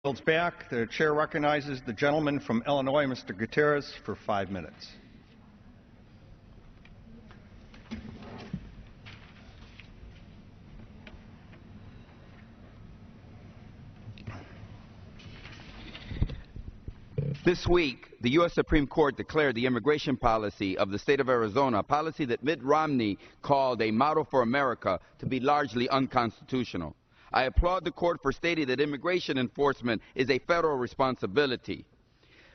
Yields back. The chair recognizes the gentleman from Illinois, Mr. Gutierrez, for 5 minutes. This week, the U.S. Supreme Court declared the immigration policy of the state of Arizona, a policy that Mitt Romney called a model for America, to be largely unconstitutional. I applaud the court for stating that immigration enforcement is a federal responsibility.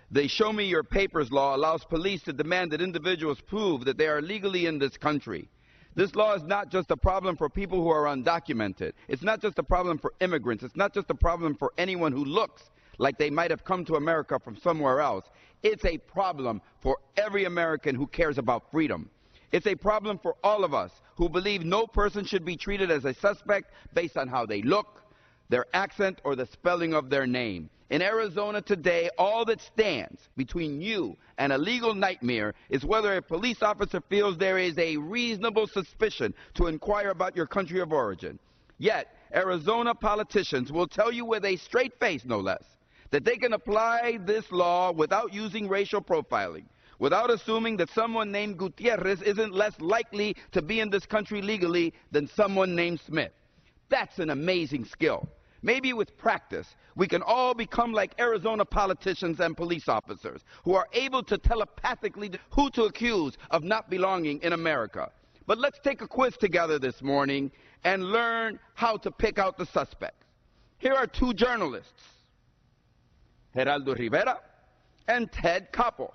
The Show Me Your Papers law allows police to demand that individuals prove that they are legally in this country. This law is not just a problem for people who are undocumented. It's not just a problem for immigrants. It's not just a problem for anyone who looks like they might have come to America from somewhere else. It's a problem for every American who cares about freedom. It's a problem for all of us who believe no person should be treated as a suspect based on how they look, their accent, or the spelling of their name. In Arizona today, all that stands between you and a legal nightmare is whether a police officer feels there is a reasonable suspicion to inquire about your country of origin. Yet, Arizona politicians will tell you with a straight face, no less, that they can apply this law without using racial profiling, without assuming that someone named Gutierrez isn't less likely to be in this country legally than someone named Smith. That's an amazing skill. Maybe with practice, we can all become like Arizona politicians and police officers who are able to telepathically who to accuse of not belonging in America. But let's take a quiz together this morning and learn how to pick out the suspects. Here are two journalists, Geraldo Rivera and Ted Koppel.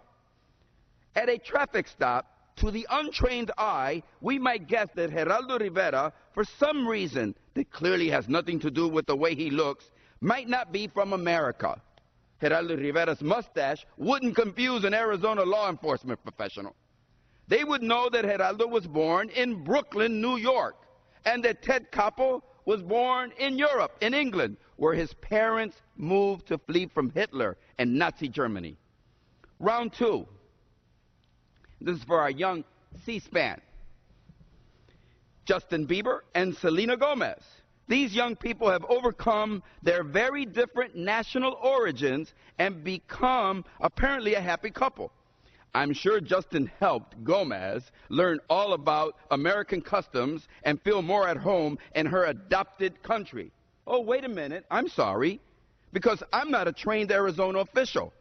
At a traffic stop, to the untrained eye, we might guess that Geraldo Rivera, for some reason that clearly has nothing to do with the way he looks, might not be from America. Geraldo Rivera's mustache wouldn't confuse an Arizona law enforcement professional. They would know that Geraldo was born in Brooklyn, New York, and that Ted Koppel was born in Europe, in England, where his parents moved to flee from Hitler and Nazi Germany. Round two. This is for our young C-SPAN. Justin Bieber and Selena Gomez. These young people have overcome their very different national origins and become apparently a happy couple. I'm sure Justin helped Gomez learn all about American customs and feel more at home in her adopted country. Oh, wait a minute, I'm sorry, because I'm not a trained Arizona official.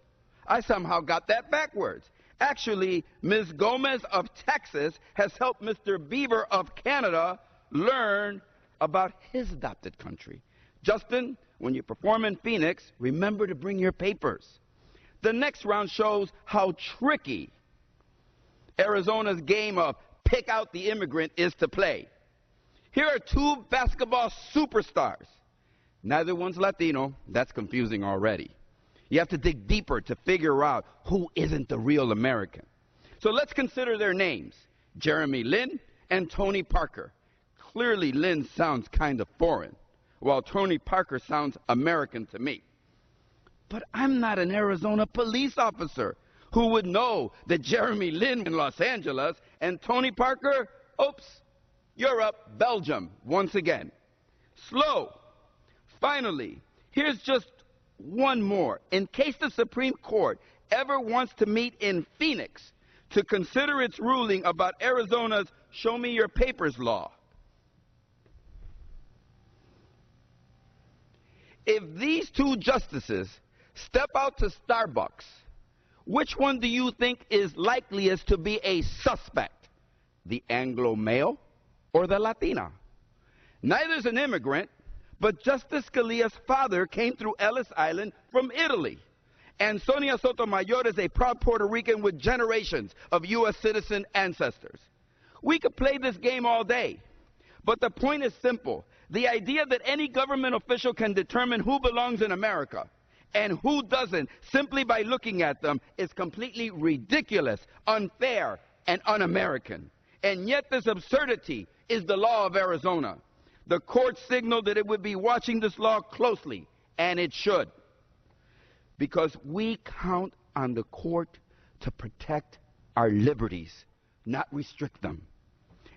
I somehow got that backwards. Actually, Ms. Gomez of Texas has helped Mr. Bieber of Canada learn about his adopted country. Justin, when you perform in Phoenix, remember to bring your papers. The next round shows how tricky Arizona's game of pick out the immigrant is to play. Here are two basketball superstars. Neither one's Latino. That's confusing already. You have to dig deeper to figure out who isn't the real American. So let's consider their names, Jeremy Lin and Tony Parker. Clearly, Lin sounds kind of foreign, while Tony Parker sounds American to me. But I'm not an Arizona police officer who would know that Jeremy Lin in Los Angeles and Tony Parker, oops, Europe, Belgium, once again. Slow. Finally, here's just one more. In case the Supreme Court ever wants to meet in Phoenix to consider its ruling about Arizona's Show Me Your Papers law. If these two justices step out to Starbucks, which one do you think is likeliest to be a suspect? The Anglo male or the Latina? Neither's an immigrant, but Justice Scalia's father came through Ellis Island from Italy. And Sonia Sotomayor is a proud Puerto Rican with generations of U.S. citizen ancestors. We could play this game all day, but the point is simple. The idea that any government official can determine who belongs in America and who doesn't simply by looking at them is completely ridiculous, unfair, and un-American. And yet this absurdity is the law of Arizona. The court signaled that it would be watching this law closely, and it should. Because we count on the court to protect our liberties, not restrict them.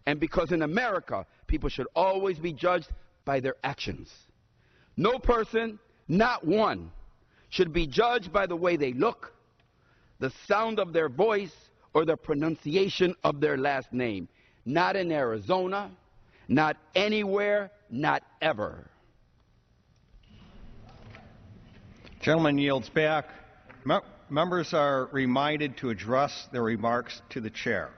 And because in America, people should always be judged by their actions. No person, not one, should be judged by the way they look, the sound of their voice, or the pronunciation of their last name. Not in Arizona, not anywhere, not ever. Gentleman yields back. Members are reminded to address their remarks to the chair.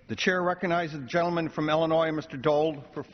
The chair recognizes the gentleman from Illinois, Mr. Dole, for